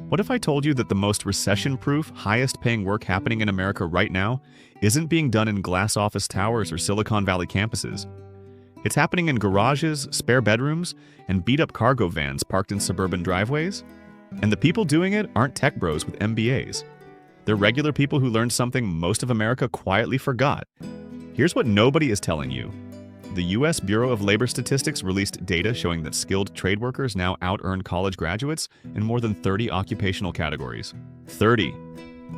What if I told you that the most recession-proof, highest-paying work happening in America right now isn't being done in glass office towers or Silicon Valley campuses? It's happening in garages, spare bedrooms, and beat-up cargo vans parked in suburban driveways? And the people doing it aren't tech bros with MBAs. They're regular people who learned something most of America quietly forgot. Here's what nobody is telling you. The U.S. Bureau of Labor Statistics released data showing that skilled trade workers now out-earn college graduates in more than 30 occupational categories. 30.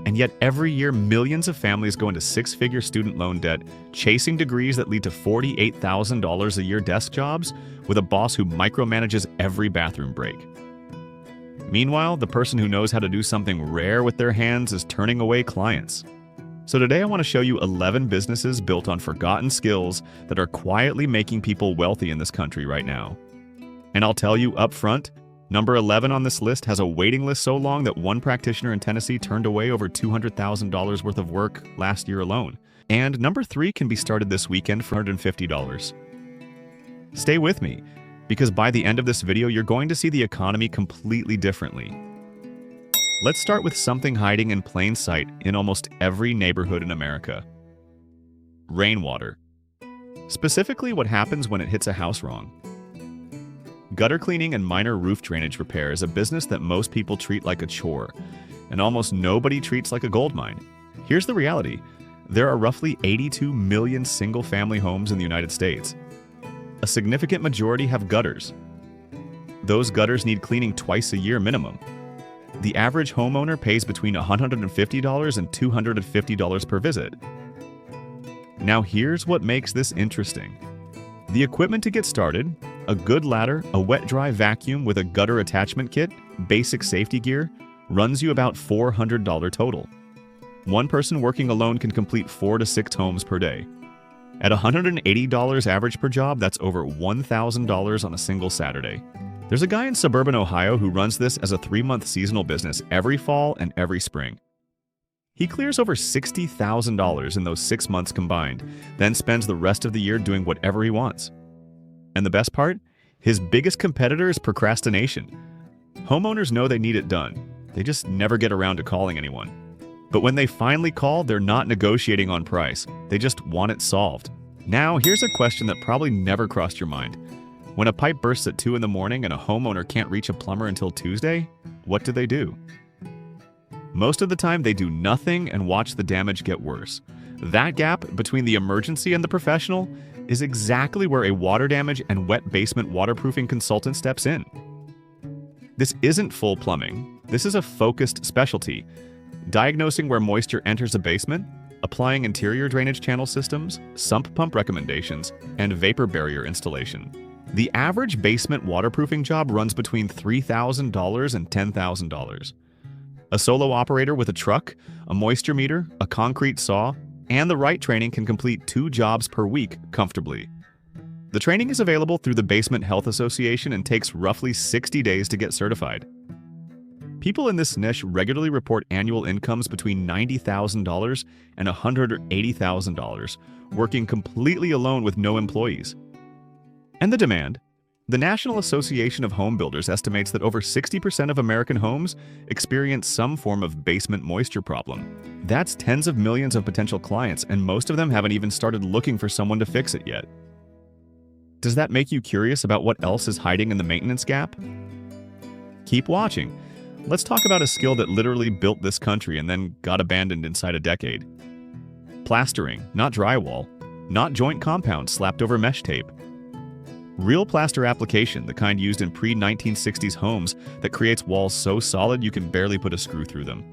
And yet every year, millions of families go into six-figure student loan debt, chasing degrees that lead to $48,000 a year desk jobs with a boss who micromanages every bathroom break. Meanwhile, the person who knows how to do something rare with their hands is turning away clients. So today I want to show you 11 businesses built on forgotten skills that are quietly making people wealthy in this country right now. And I'll tell you up front, number 11 on this list has a waiting list so long that one practitioner in Tennessee turned away over $200,000 worth of work last year alone. And number 3 can be started this weekend for $150. Stay with me, because by the end of this video, you're going to see the economy completely differently. Let's start with something hiding in plain sight in almost every neighborhood in America. Rainwater. Specifically, what happens when it hits a house wrong. Gutter cleaning and minor roof drainage repair is a business that most people treat like a chore, and almost nobody treats like a goldmine. Here's the reality. There are roughly 82 million single-family homes in the United States. A significant majority have gutters. Those gutters need cleaning twice a year minimum. The average homeowner pays between $150 and $250 per visit. Now here's what makes this interesting. The equipment to get started, a good ladder, a wet-dry vacuum with a gutter attachment kit, basic safety gear, runs you about $400 total. One person working alone can complete 4 to 6 homes per day. At $180 average per job, that's over $1,000 on a single Saturday. There's a guy in suburban Ohio who runs this as a 3-month seasonal business every fall and every spring. He clears over $60,000 in those 6 months combined, then spends the rest of the year doing whatever he wants. And the best part? His biggest competitor is procrastination. Homeowners know they need it done. They just never get around to calling anyone. But when they finally call, they're not negotiating on price. They just want it solved. Now, here's a question that probably never crossed your mind. When a pipe bursts at 2 in the morning and a homeowner can't reach a plumber until Tuesday, what do? Most of the time, they do nothing and watch the damage get worse. That gap between the emergency and the professional is exactly where a water damage and wet basement waterproofing consultant steps in. This isn't full plumbing. This is a focused specialty. Diagnosing where moisture enters a basement, applying interior drainage channel systems, sump pump recommendations, and vapor barrier installation. The average basement waterproofing job runs between $3,000 and $10,000. A solo operator with a truck, a moisture meter, a concrete saw, and the right training can complete 2 jobs per week comfortably. The training is available through the Basement Health Association and takes roughly 60 days to get certified. People in this niche regularly report annual incomes between $90,000 and $180,000, working completely alone with no employees. And the demand. The National Association of Home Builders estimates that over 60% of American homes experience some form of basement moisture problem. That's tens of millions of potential clients, and most of them haven't even started looking for someone to fix it yet. Does that make you curious about what else is hiding in the maintenance gap? Keep watching. Let's talk about a skill that literally built this country and then got abandoned inside a decade. Plastering, not drywall, not joint compounds slapped over mesh tape. Real plaster application, the kind used in pre-1960s homes that creates walls so solid you can barely put a screw through them.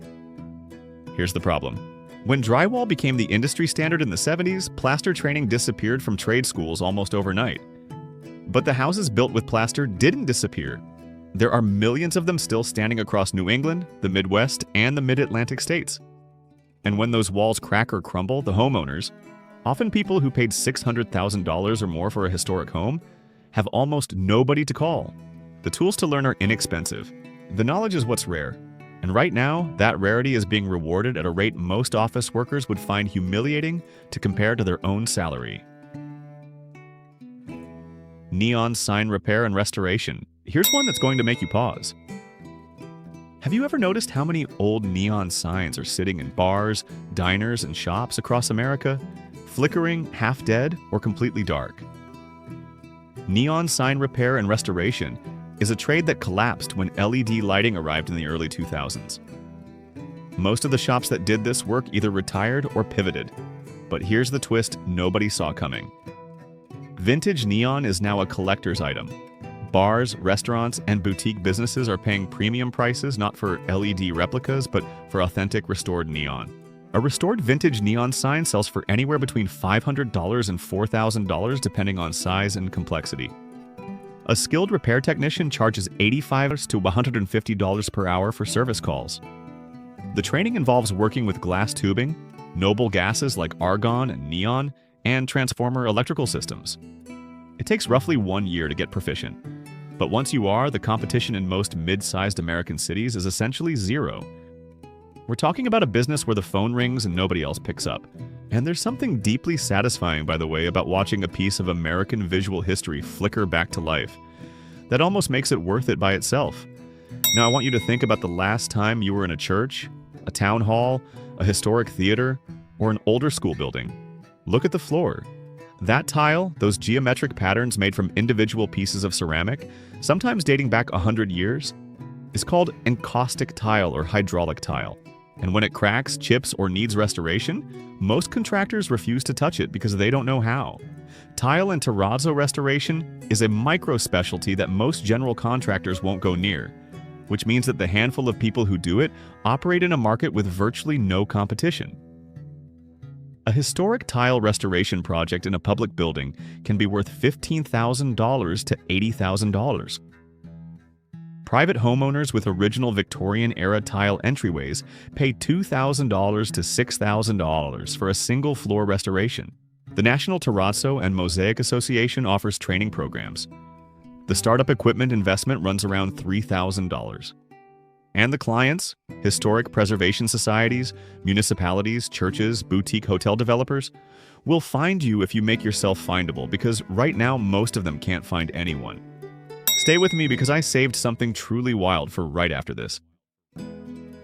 Here's the problem. When drywall became the industry standard in the 70s, plaster training disappeared from trade schools almost overnight. But the houses built with plaster didn't disappear. There are millions of them still standing across New England, the Midwest, and the Mid-Atlantic states. And when those walls crack or crumble, the homeowners, often people who paid $600,000 or more for a historic home, have almost nobody to call. The tools to learn are inexpensive. The knowledge is what's rare. And right now, that rarity is being rewarded at a rate most office workers would find humiliating to compare to their own salary. Neon sign repair and restoration. Here's one that's going to make you pause. Have you ever noticed how many old neon signs are sitting in bars, diners, and shops across America, flickering, half dead, or completely dark? Neon sign repair and restoration is a trade that collapsed when LED lighting arrived in the early 2000s. Most of the shops that did this work either retired or pivoted. But here's the twist nobody saw coming. Vintage neon is now a collector's item. Bars, restaurants, and boutique businesses are paying premium prices not for LED replicas, but for authentic restored neon. A restored vintage neon sign sells for anywhere between $500 and $4,000 depending on size and complexity. A skilled repair technician charges $85 to $150 per hour for service calls. The training involves working with glass tubing, noble gases like argon and neon, and transformer electrical systems. It takes roughly 1 year to get proficient. But once you are, the competition in most mid-sized American cities is essentially zero. We're talking about a business where the phone rings and nobody else picks up. And there's something deeply satisfying, by the way, about watching a piece of American visual history flicker back to life. That almost makes it worth it by itself. Now I want you to think about the last time you were in a church, a town hall, a historic theater, or an older school building. Look at the floor. That tile, those geometric patterns made from individual pieces of ceramic, sometimes dating back 100 years, is called encaustic tile or hydraulic tile. And when it cracks, chips, or needs restoration, most contractors refuse to touch it because they don't know how. Tile and terrazzo restoration is a micro-specialty that most general contractors won't go near, which means that the handful of people who do it operate in a market with virtually no competition. A historic tile restoration project in a public building can be worth $15,000 to $80,000. Private homeowners with original Victorian-era tile entryways pay $2,000 to $6,000 for a single-floor restoration. The National Terrazzo and Mosaic Association offers training programs. The startup equipment investment runs around $3,000. And the clients, historic preservation societies, municipalities, churches, boutique hotel developers, will find you if you make yourself findable, because right now most of them can't find anyone. Stay with me because I saved something truly wild for right after this.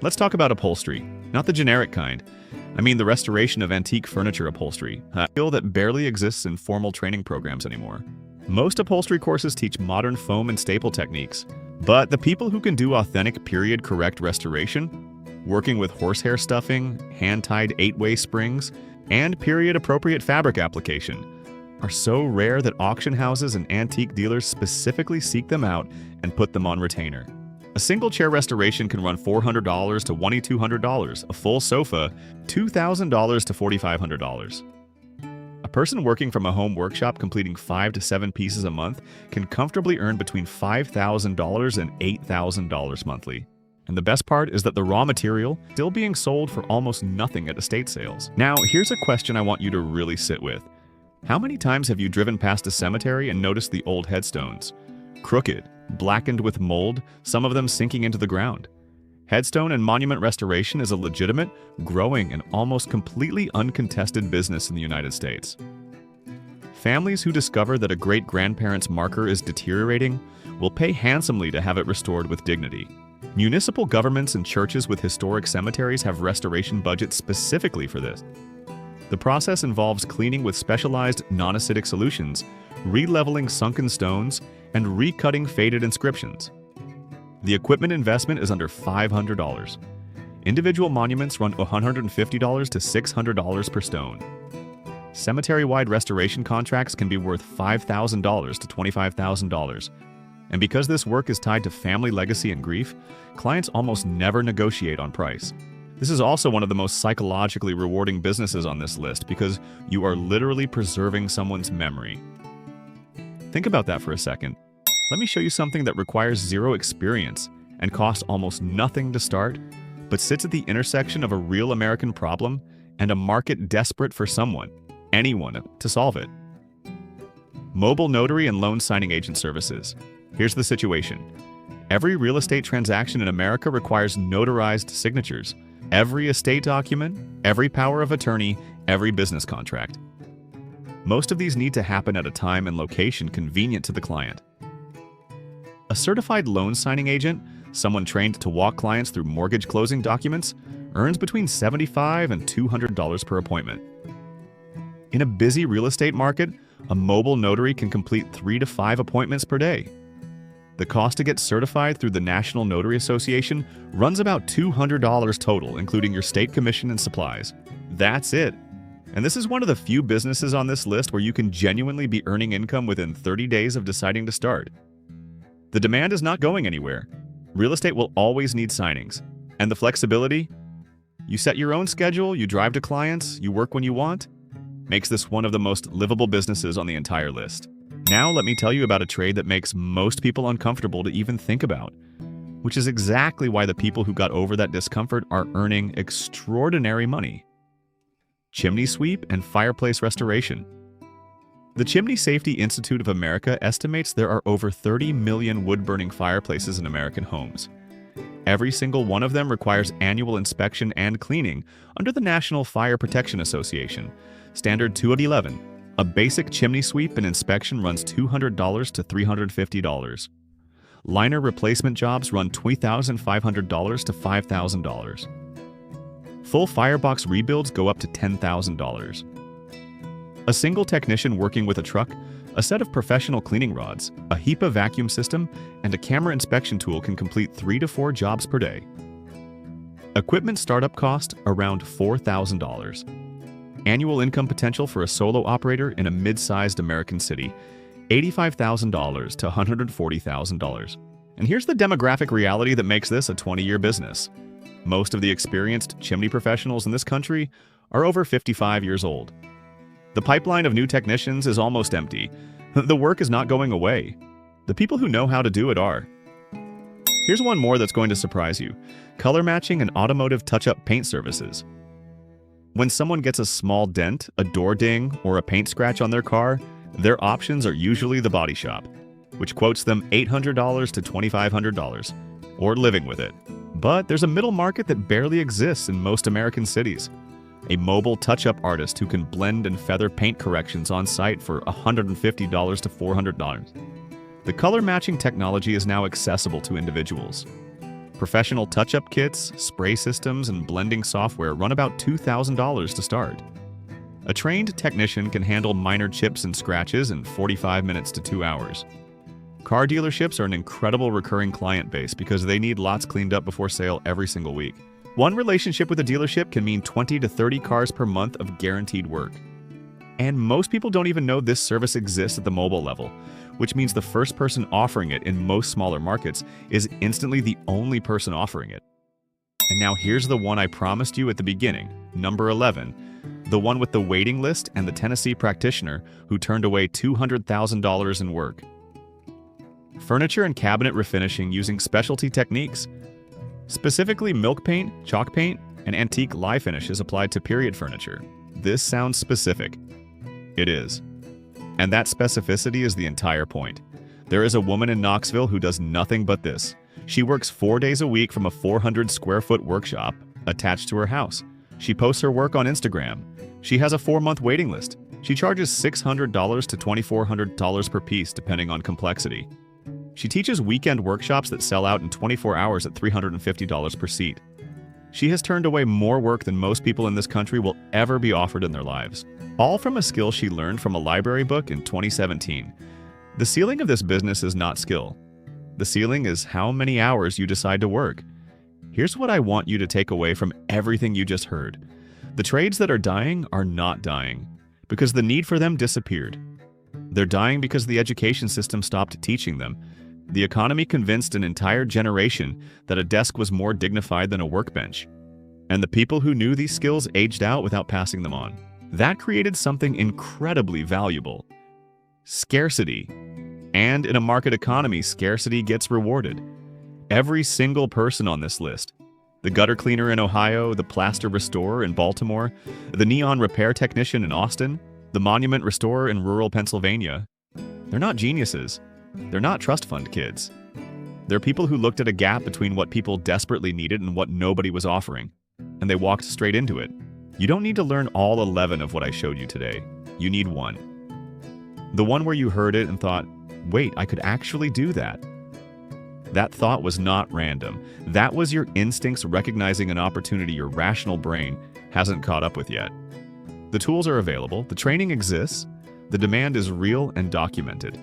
Let's talk about upholstery, not the generic kind. I mean the restoration of antique furniture upholstery, a skill that barely exists in formal training programs anymore. Most upholstery courses teach modern foam and staple techniques, but the people who can do authentic period-correct restoration, working with horsehair stuffing, hand-tied 8-way springs, and period-appropriate fabric application, are so rare that auction houses and antique dealers specifically seek them out and put them on retainer. A single chair restoration can run $400 to $2,200, a full sofa, $2,000 to $4,500. A person working from a home workshop completing 5 to 7 pieces a month can comfortably earn between $5,000 and $8,000 monthly. And the best part is that the raw material is still being sold for almost nothing at estate sales. Now, here's a question I want you to really sit with. How many times have you driven past a cemetery and noticed the old headstones? Crooked, blackened with mold, some of them sinking into the ground. Headstone and monument restoration is a legitimate, growing, and almost completely uncontested business in the United States. Families who discover that a great-grandparent's marker is deteriorating will pay handsomely to have it restored with dignity. Municipal governments and churches with historic cemeteries have restoration budgets specifically for this. The process involves cleaning with specialized non-acidic solutions, re-leveling sunken stones, and recutting faded inscriptions. The equipment investment is under $500. Individual monuments run $150 to $600 per stone. Cemetery-wide restoration contracts can be worth $5,000 to $25,000. And because this work is tied to family legacy and grief, clients almost never negotiate on price. This is also one of the most psychologically rewarding businesses on this list because you are literally preserving someone's memory. Think about that for a second. Let me show you something that requires zero experience and costs almost nothing to start, but sits at the intersection of a real American problem and a market desperate for someone, anyone, to solve it. Mobile notary and loan signing agent services. Here's the situation. Every real estate transaction in America requires notarized signatures. Every estate document, every power of attorney, every business contract. Most of these need to happen at a time and location convenient to the client. A certified loan signing agent Someone trained to walk clients through mortgage closing documents earns between $75 and $200 per appointment. In a busy real estate market, a mobile notary can complete 3 to 5 appointments per day. The cost to get certified through the National Notary Association runs about $200 total, including your state commission and supplies. That's it. And this is one of the few businesses on this list where you can genuinely be earning income within 30 days of deciding to start. The demand is not going anywhere. Real estate will always need signings. And the flexibility? You set your own schedule, you drive to clients, you work when you want, makes this one of the most livable businesses on the entire list. Now let me tell you about a trade that makes most people uncomfortable to even think about, which is exactly why the people who got over that discomfort are earning extraordinary money. Chimney sweep and fireplace restoration. The Chimney Safety Institute of America estimates there are over 30 million wood-burning fireplaces in American homes. Every single one of them requires annual inspection and cleaning under the National Fire Protection Association, Standard 211. A basic chimney sweep and inspection runs $200 to $350. Liner replacement jobs run $2,500 to $5,000. Full firebox rebuilds go up to $10,000. A single technician working with a truck, a set of professional cleaning rods, a HEPA vacuum system, and a camera inspection tool can complete 3 to 4 jobs per day. Equipment startup cost around $4,000. Annual income potential for a solo operator in a mid-sized American city, $85,000 to $140,000. And here's the demographic reality that makes this a 20-year business. Most of the experienced chimney professionals in this country are over 55 years old. The pipeline of new technicians is almost empty. The work is not going away. The people who know how to do it are. Here's one more that's going to surprise you. Color matching and automotive touch-up paint services. When someone gets a small dent, a door ding, or a paint scratch on their car, their options are usually the body shop, which quotes them $800 to $2,500, or living with it. But there's a middle market that barely exists in most American cities. A mobile touch-up artist who can blend and feather paint corrections on site for $150 to $400. The color matching technology is now accessible to individuals. Professional touch-up kits, spray systems, and blending software run about $2,000 to start. A trained technician can handle minor chips and scratches in 45 minutes to 2 hours. Car dealerships are an incredible recurring client base because they need lots cleaned up before sale every single week. One relationship with a dealership can mean 20 to 30 cars per month of guaranteed work. And most people don't even know this service exists at the mobile level, which means the first person offering it in most smaller markets is instantly the only person offering it. And now here's the one I promised you at the beginning, number 11, the one with the waiting list and the Tennessee practitioner who turned away $200,000 in work. Furniture and cabinet refinishing using specialty techniques. Specifically milk paint, chalk paint, and antique lye finishes applied to period furniture. This sounds specific. It is. And that specificity is the entire point. There is a woman in Knoxville who does nothing but this. She works 4 days a week from a 400-square-foot workshop attached to her house. She posts her work on Instagram. She has a 4-month waiting list. She charges $600 to $2,400 per piece, depending on complexity. She teaches weekend workshops that sell out in 24 hours at $350 per seat. She has turned away more work than most people in this country will ever be offered in their lives, all from a skill she learned from a library book in 2017. The ceiling of this business is not skill. The ceiling is how many hours you decide to work. Here's what I want you to take away from everything you just heard. The trades that are dying are not dying because the need for them disappeared. They're dying because the education system stopped teaching them. The economy convinced an entire generation that a desk was more dignified than a workbench. And the people who knew these skills aged out without passing them on. That created something incredibly valuable. Scarcity. And in a market economy, scarcity gets rewarded. Every single person on this list, the gutter cleaner in Ohio, the plaster restorer in Baltimore, the neon repair technician in Austin, the monument restorer in rural Pennsylvania, they're not geniuses. They're not trust fund kids. They're people who looked at a gap between what people desperately needed and what nobody was offering, and they walked straight into it. You don't need to learn all 11 of what I showed you today. You need one. The one where you heard it and thought, wait, I could actually do that. That thought was not random. That was your instincts recognizing an opportunity your rational brain hasn't caught up with yet. The tools are available, the training exists, the demand is real and documented.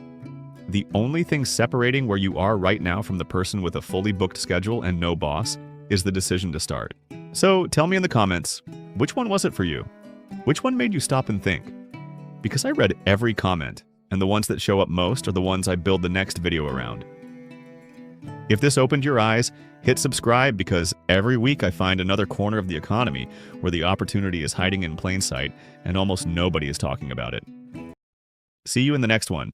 The only thing separating where you are right now from the person with a fully booked schedule and no boss is the decision to start. So tell me in the comments, which one was it for you? Which one made you stop and think? Because I read every comment, and the ones that show up most are the ones I build the next video around. If this opened your eyes, hit subscribe because every week I find another corner of the economy where the opportunity is hiding in plain sight and almost nobody is talking about it. See you in the next one.